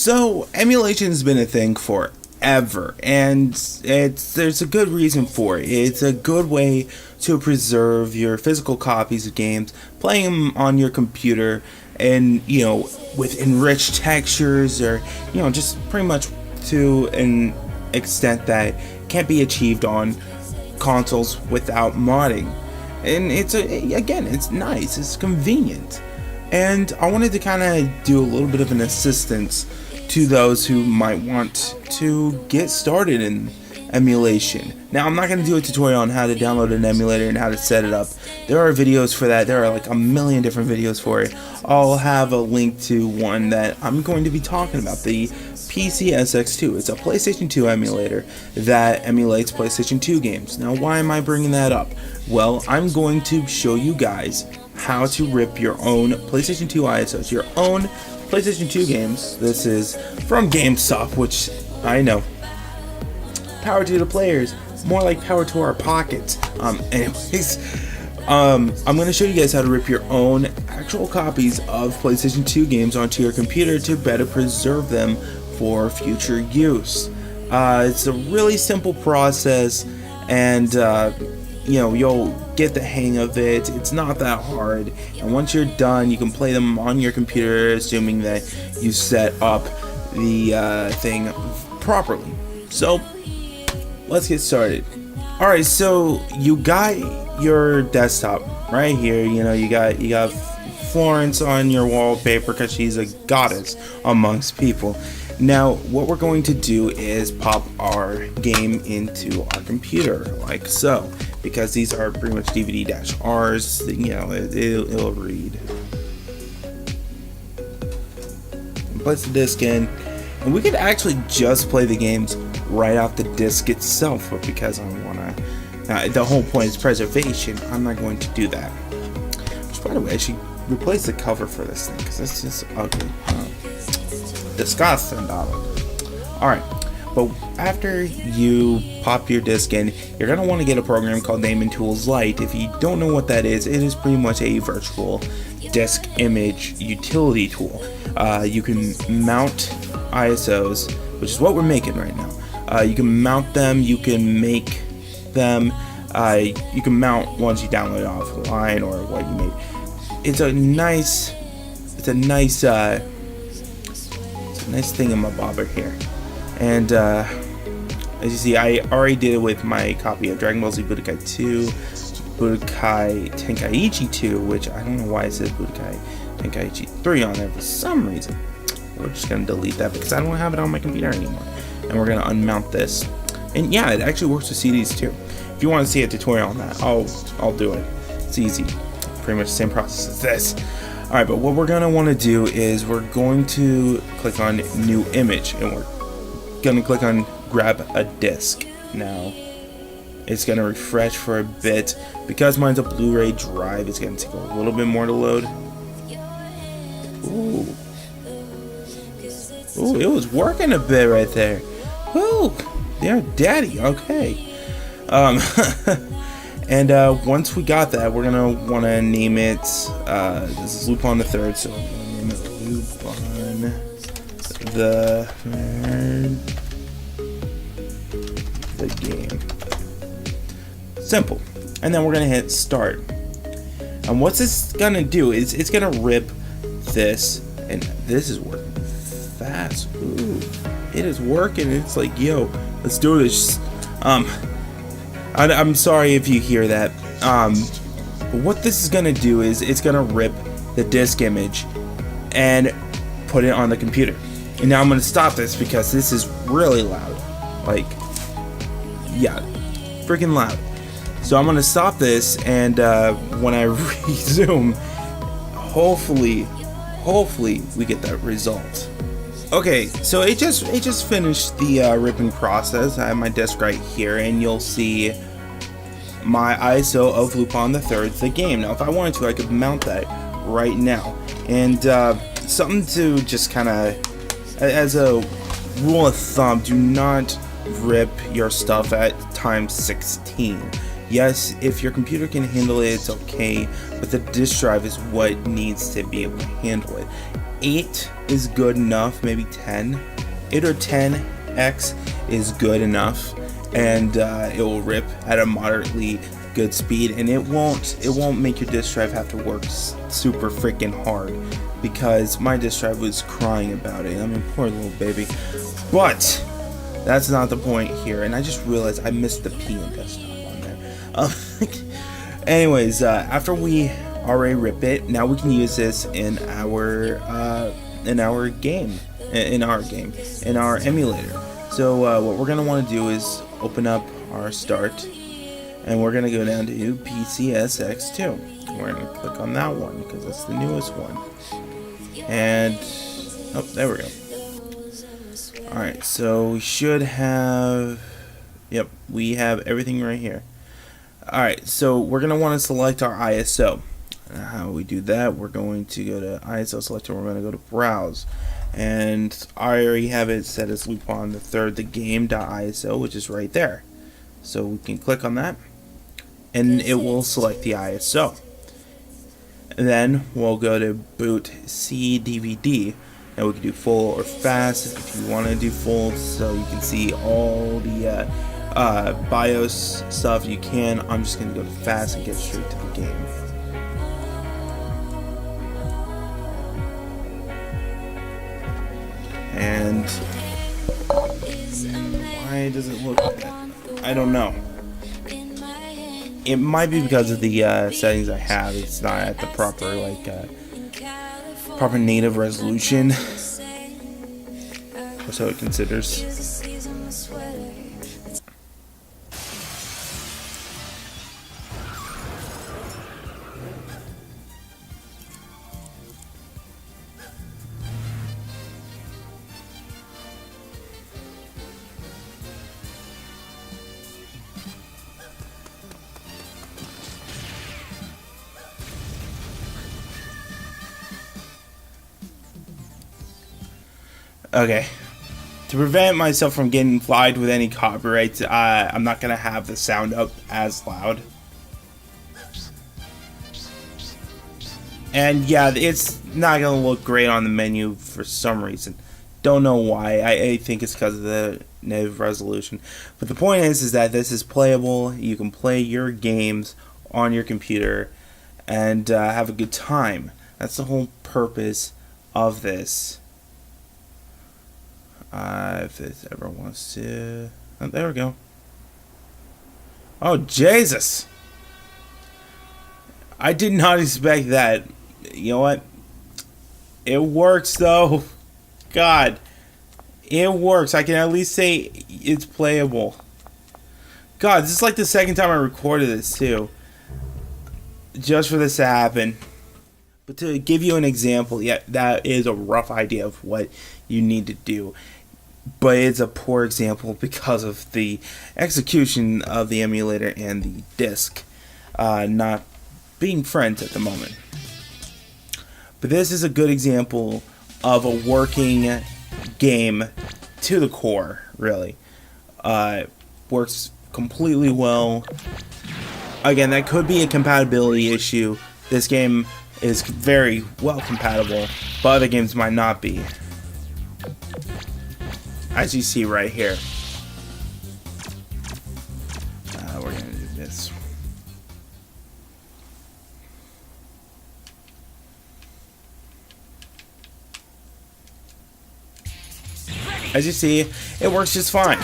So emulation has been a thing forever, and there's a good reason for it. It's a good way to preserve your physical copies of games, playing them on your computer, and with enriched textures, or just pretty much to an extent that can't be achieved on consoles without modding. And it's nice, it's convenient. And I wanted to kind of do a little bit of an assistance to those who might want to get started in emulation. Now, I'm not going to do a tutorial on how to download an emulator and how to set it up. There are videos for that. There are like a million different videos for it. I'll have a link to one that I'm going to be talking about, the PCSX2. It's a PlayStation 2 emulator that emulates PlayStation 2 games. Now, why am I bringing that up? Well, I'm going to show you guys how to rip your own PlayStation 2 ISOs, your own PlayStation 2 games. This is from GameStop, which I know. Power to the players, more like power to our pockets. I'm going to show you guys how to rip your own actual copies of PlayStation 2 games onto your computer to better preserve them for future use. It's a really simple process, and you'll get the hang of it. It's not that hard, and once you're done, you can play them on your computer, assuming that you set up the thing properly. So let's get started. Alright, so you got your desktop right here. You got Florence on your wallpaper because she's a goddess amongst people. Now, what we're going to do is pop our game into our computer, like so, because these are pretty much DVD-Rs. It'll read. Place the disc in, and we could actually just play the games right off the disc itself, but because I want to, the whole point is preservation, I'm not going to do that. Which, by the way, I should replace the cover for this thing because it's just ugly. Disgusting, darling. Alright, but after you pop your disc in, you're going to want to get a program called Name and Tools Lite. If you don't know what that is, it is pretty much a virtual disk image utility tool. You can mount ISOs, which is what we're making right now. You can mount them, you can make them, you can mount ones you download offline or what you made. It's a nice thingamabobber here. And as you see, I already did it with my copy of Dragon Ball Z Budokai 2, Budokai Tenkaichi 2, which I don't know why it says Budokai Tenkaichi 3 on there for some reason. We're just going to delete that because I don't have it on my computer anymore. And we're going to unmount this. And yeah, it actually works with CDs too. If you want to see a tutorial on that, I'll do it. It's easy. Pretty much the same process as this. Alright, but what we're going to want to do is we're going to click on New Image, and we're going to click on Grab a Disc. Now, it's going to refresh for a bit. Because mine's a Blu-ray drive, it's going to take a little bit more to load. Ooh, it was working a bit right there. Ooh, yeah, daddy, okay. And once we got that, we're gonna want to name it. This is Lupin the Third, so I'm gonna name it Lupin the Third, the game. Simple. And then we're gonna hit Start. And what's this gonna do is it's gonna rip this, and this is working fast. Ooh, it is working. It's like, yo, let's do this. I'm sorry if you hear that. But what this is gonna do is it's gonna rip the disk image and put it on the computer. And now I'm gonna stop this because this is really loud. Like, yeah, freaking loud. So I'm gonna stop this, and when I resume, hopefully we get that result. Okay, so it just finished the ripping process. I have my disc right here, and you'll see my ISO of Lupin the Third, the game. Now, if I wanted to, I could mount that right now. And something to just kind of, as a rule of thumb, do not rip your stuff at times 16. Yes, if your computer can handle it, it's okay, but the disk drive is what needs to be able to handle it. 8 is good enough, maybe 10. 8 or 10x is good enough, and it will rip at a moderately good speed, and it won't make your disk drive have to work super freaking hard, because my disk drive was crying about it. I mean, poor little baby. But that's not the point here, and I just realized I missed the P in desktop on there. Anyways, after we already rip it, now we can use this in our game, in our emulator. So what we're gonna want to do is open up our start, and we're gonna go down to PCSX2. We're gonna click on that one because that's the newest one. And oh, there we go. Alright, so we should have, yep, we have everything right here. Alright, so we're going to want to select our ISO. How we do that, we're going to go to ISO selector, we're going to go to browse. And I already have it set as loop on the third, the game.iso, which is right there. So we can click on that, and it will select the ISO. And then we'll go to boot C DVD. Now we can do full or fast if you want to do full, so you can see all the BIOS stuff you can. I'm just going to go to fast and get straight to the game. And why does it look like that? I don't know. It might be because of the settings I have. It's not at the proper proper native resolution, or so it considers. Okay, to prevent myself from getting flagged with any copyrights, I'm not gonna have the sound up as loud. And yeah, it's not gonna look great on the menu for some reason. Don't know why. I think it's because of the native resolution. But the point is that this is playable. You can play your games on your computer and have a good time. That's the whole purpose of this. If this ever wants to... Oh, there we go. Oh, Jesus! I did not expect that. You know what? It works, though. God. It works. I can at least say it's playable. God, this is like the second time I recorded this, too. Just for this to happen. But to give you an example, yeah, that is a rough idea of what you need to do. But it's a poor example because of the execution of the emulator and the disk not being friends at the moment. But this is a good example of a working game to the core, really. Works completely well. Again, that could be a compatibility issue. This game is very well compatible, but other games might not be. As you see right here. We're going to do this. As you see, it works just fine.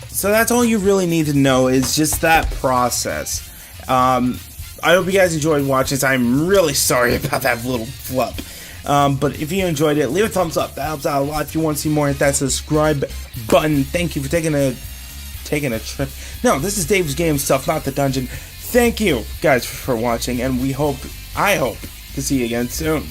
So that's all you really need to know, is just that process. I hope you guys enjoyed watching this. I'm really sorry about that little flub. But if you enjoyed it, leave a thumbs up. That helps out a lot. If you want to see more, hit that subscribe button. Thank you for taking a trip. No, this is Dave's Game Stuff, not the dungeon. Thank you guys for watching, and I hope to see you again soon.